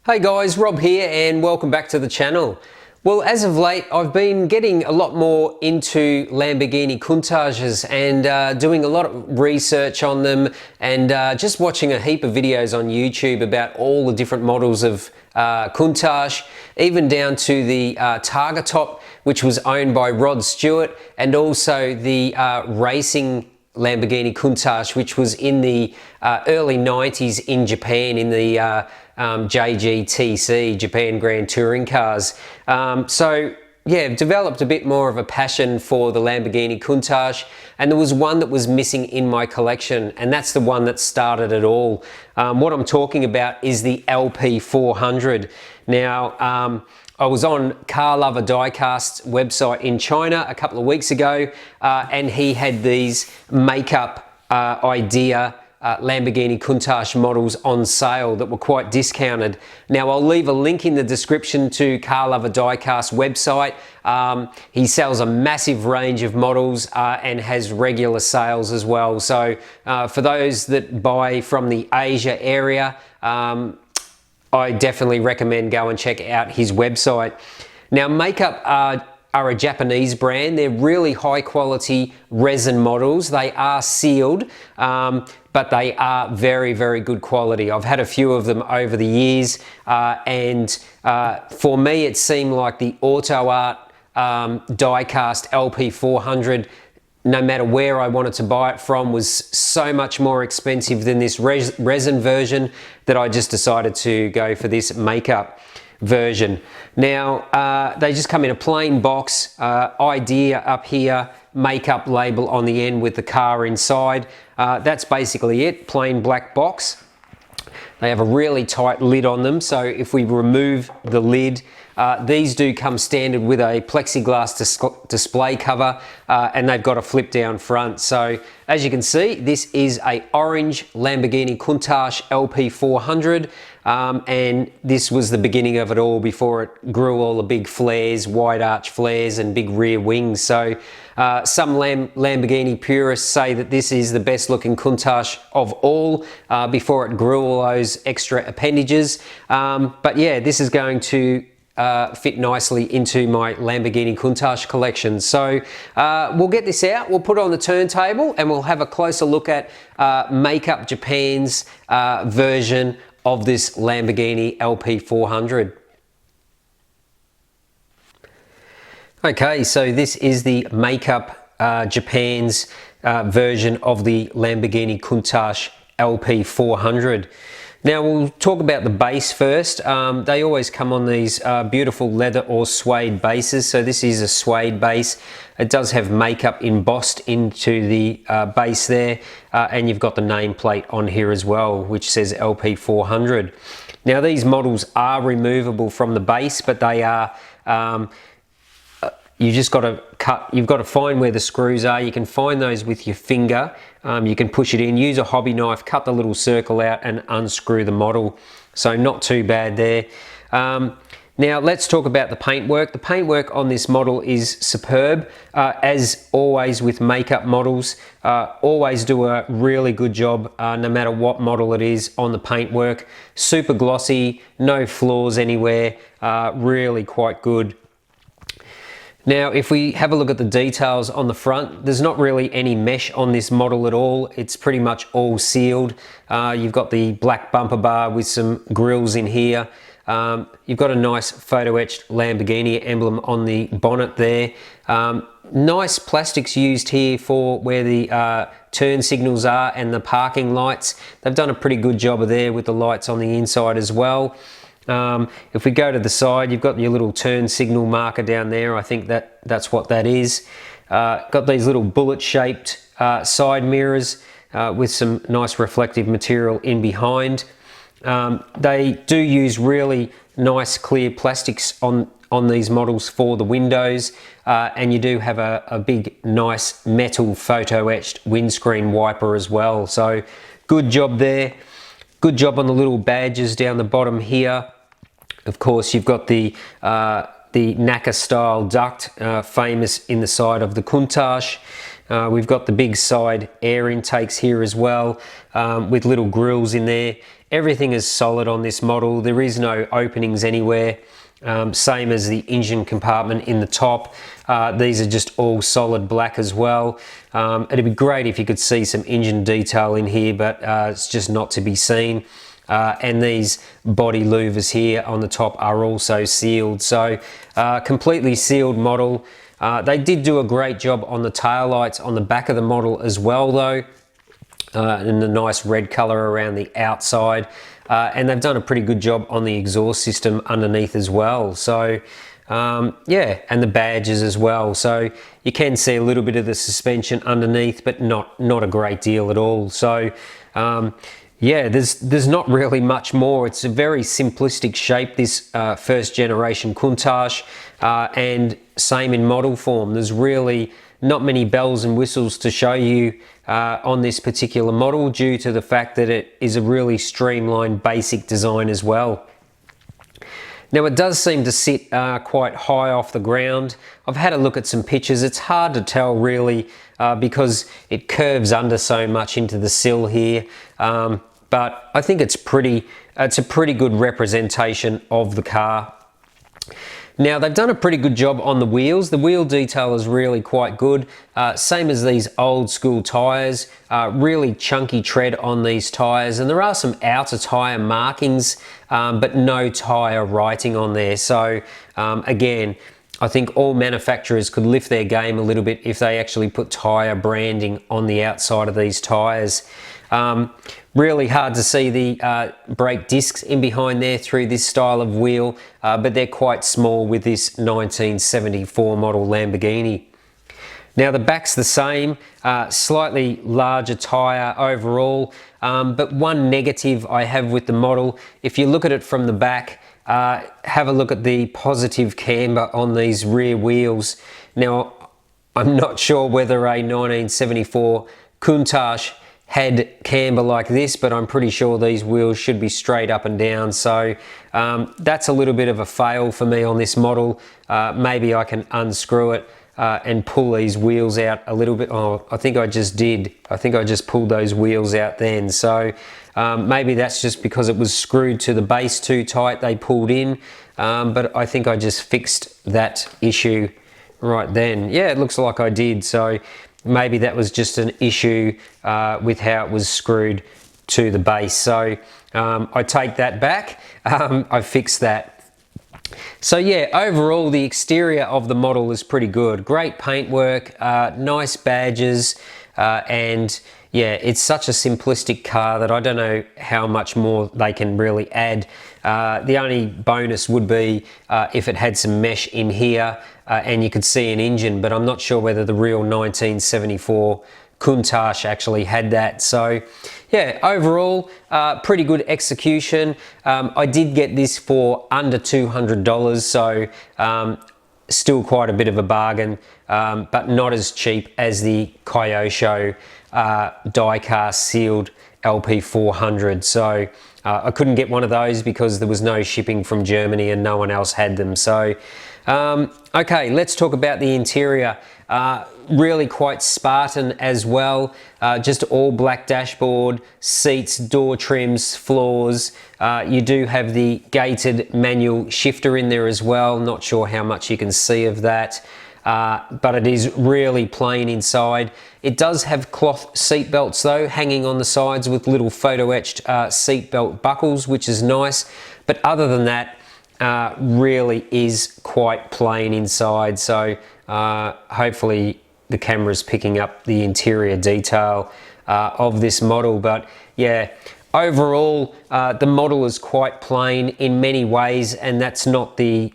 Hey guys, Rob here and welcome back to the channel. Well, as of late, I've been getting a lot more into Lamborghini Countaches and doing a lot of research on them and just watching a heap of videos on YouTube about all the different models of Countach, even down to the Targa Top, which was owned by Rod Stewart, and also the racing Lamborghini Countach, which was in the early 90s in Japan in the JGTC, Japan Grand Touring Cars. So yeah, developed a bit more of a passion for the Lamborghini Countach, and there was one that was missing in my collection, and that's the one that started it all. What I'm talking about is the LP400. Now, I was on Car Lover Diecast's website in China a couple of weeks ago, and he had these MakeUp idea Lamborghini Countach models on sale that were quite discounted. Now, I'll leave a link in the description to Car Lover Diecast's website. He sells a massive range of models and has regular sales as well. So for those that buy from the Asia area, I definitely recommend go and check out his website. Now, MakeUp are a Japanese brand. They're really high quality resin models. They are sealed, but they are very, very good quality. I've had a few of them over the years, and for me, it seemed like the Auto Art diecast LP400, no matter where I wanted to buy it from, was so much more expensive than this resin version that I just decided to go for this MakeUp version. Now, they just come in a plain box, idea up here, MakeUp label on the end with the car inside. That's basically it, plain black box. They have a really tight lid on them, so if we remove the lid, these do come standard with a plexiglass display cover, and they've got a flip down front. So as you can see, this is a orange Lamborghini Countach LP400, and this was the beginning of it all before it grew all the big flares, wide arch flares and big rear wings. So some Lamborghini purists say that this is the best looking Countach of all before it grew all those extra appendages. But yeah, this is going to fit nicely into my Lamborghini Countach collection. So we'll get this out, we'll put it on the turntable, and we'll have a closer look at MakeUp Japan's version of this Lamborghini LP400. Okay, so this is the MakeUp Japan's version of the Lamborghini Countach LP400. Now we'll talk about the base first. They always come on these beautiful leather or suede bases. So this is a suede base. It does have MakeUp embossed into the base there, and you've got the nameplate on here as well, which says LP400. Now these models are removable from the base, but they are you just got to cut, you've got to find where the screws are. You can find those with your finger. You can push it in, use a hobby knife, cut the little circle out and unscrew the model. So not too bad there. Now let's talk about the paintwork. The paintwork on this model is superb. As always with MakeUp models, always do a really good job no matter what model it is on the paintwork. Super glossy, no flaws anywhere, really quite good. Now, if we have a look at the details on the front, there's not really any mesh on this model at all. It's pretty much all sealed. You've got the black bumper bar with some grills in here. You've got a nice photo etched Lamborghini emblem on the bonnet there. Nice plastics used here for where the turn signals are and the parking lights. They've done a pretty good job of there with the lights on the inside as well. If we go to the side, you've got your little turn signal marker down there. I think that's what that is. Got these little bullet shaped side mirrors with some nice reflective material in behind. They do use really nice clear plastics on these models for the windows, and you do have a big nice metal photo etched windscreen wiper as well. So good job there. Good job on the little badges down the bottom here. Of course, you've got the NACA style duct, famous in the side of the Countach. We've got the big side air intakes here as well, with little grills in there. Everything is solid on this model. There is no openings anywhere. Same as the engine compartment in the top. These are just all solid black as well. It'd be great if you could see some engine detail in here, but it's just not to be seen. And these body louvers here on the top are also sealed. So completely sealed model. They did do a great job on the tail lights on the back of the model as well though. And the nice red color around the outside. And they've done a pretty good job on the exhaust system underneath as well. So yeah, and the badges as well. So you can see a little bit of the suspension underneath, but not a great deal at all. So yeah, there's not really much more. It's a very simplistic shape, this first generation Countach, and same in model form. There's really not many bells and whistles to show you on this particular model, due to the fact that it is a really streamlined basic design as well. Now it does seem to sit quite high off the ground. I've had a look at some pictures. It's hard to tell really because it curves under so much into the sill here, but I think it's a pretty good representation of the car. Now they've done a pretty good job on the wheels. The wheel detail is really quite good. Same as these old school tyres, really chunky tread on these tyres, and there are some outer tyre markings, but no tyre writing on there. So again, I think all manufacturers could lift their game a little bit if they actually put tyre branding on the outside of these tyres. Really hard to see the brake discs in behind there through this style of wheel, but they're quite small with this 1974 model Lamborghini. Now the back's the same, slightly larger tyre overall, but one negative I have with the model, if you look at it from the back, have a look at the positive camber on these rear wheels. Now I'm not sure whether a 1974 Countach had camber like this, but I'm pretty sure these wheels should be straight up and down. So that's a little bit of a fail for me on this model. Maybe I can unscrew it and pull these wheels out a little bit. Oh, I think I just did. I think I just pulled those wheels out then. So maybe that's just because it was screwed to the base too tight, they pulled in. But I think I just fixed that issue right then. Yeah, it looks like I did. So maybe that was just an issue with how it was screwed to the base. So I take that back. I fixed that. So yeah, overall the exterior of the model is pretty good. Great paintwork, nice badges, and yeah, it's such a simplistic car that I don't know how much more they can really add. The only bonus would be if it had some mesh in here and you could see an engine, but I'm not sure whether the real 1974 Countach actually had that. So yeah, overall pretty good execution. I did get this for under $200, so still quite a bit of a bargain, but not as cheap as the Kyosho die-cast sealed LP400. So I couldn't get one of those because there was no shipping from Germany and no one else had them. So okay, let's talk about the interior. Really quite Spartan as well. Just all black dashboard, seats, door trims, floors. You do have the gated manual shifter in there as well. Not sure how much you can see of that. But it is really plain inside. It does have cloth seat belts though, hanging on the sides with little photo etched seat belt buckles, which is nice. But other than that, really is quite plain inside. So hopefully the camera's picking up the interior detail of this model. But yeah, overall the model is quite plain in many ways, and that's not the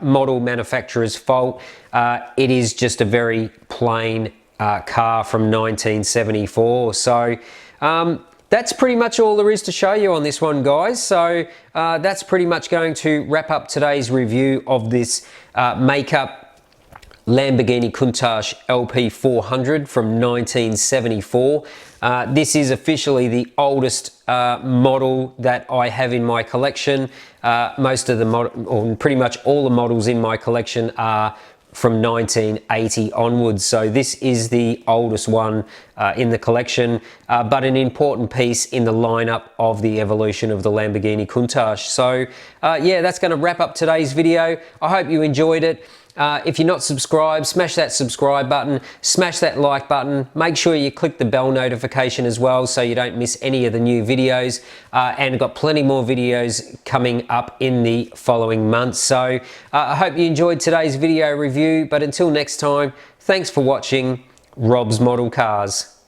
model manufacturer's fault. It is just a very plain car from 1974. So that's pretty much all there is to show you on this one, guys. So that's pretty much going to wrap up today's review of this MakeUp Lamborghini Countach LP400 from 1974. This is officially the oldest model that I have in my collection. Most of the or pretty much all the models in my collection are from 1980 onwards. So this is the oldest one in the collection, but an important piece in the lineup of the evolution of the Lamborghini Countach. So yeah, that's going to wrap up today's video. I hope you enjoyed it. If you're not subscribed, smash that subscribe button, smash that like button, make sure you click the bell notification as well so you don't miss any of the new videos, and I've got plenty more videos coming up in the following months. So I hope you enjoyed today's video review, but until next time, thanks for watching Rob's Model Cars.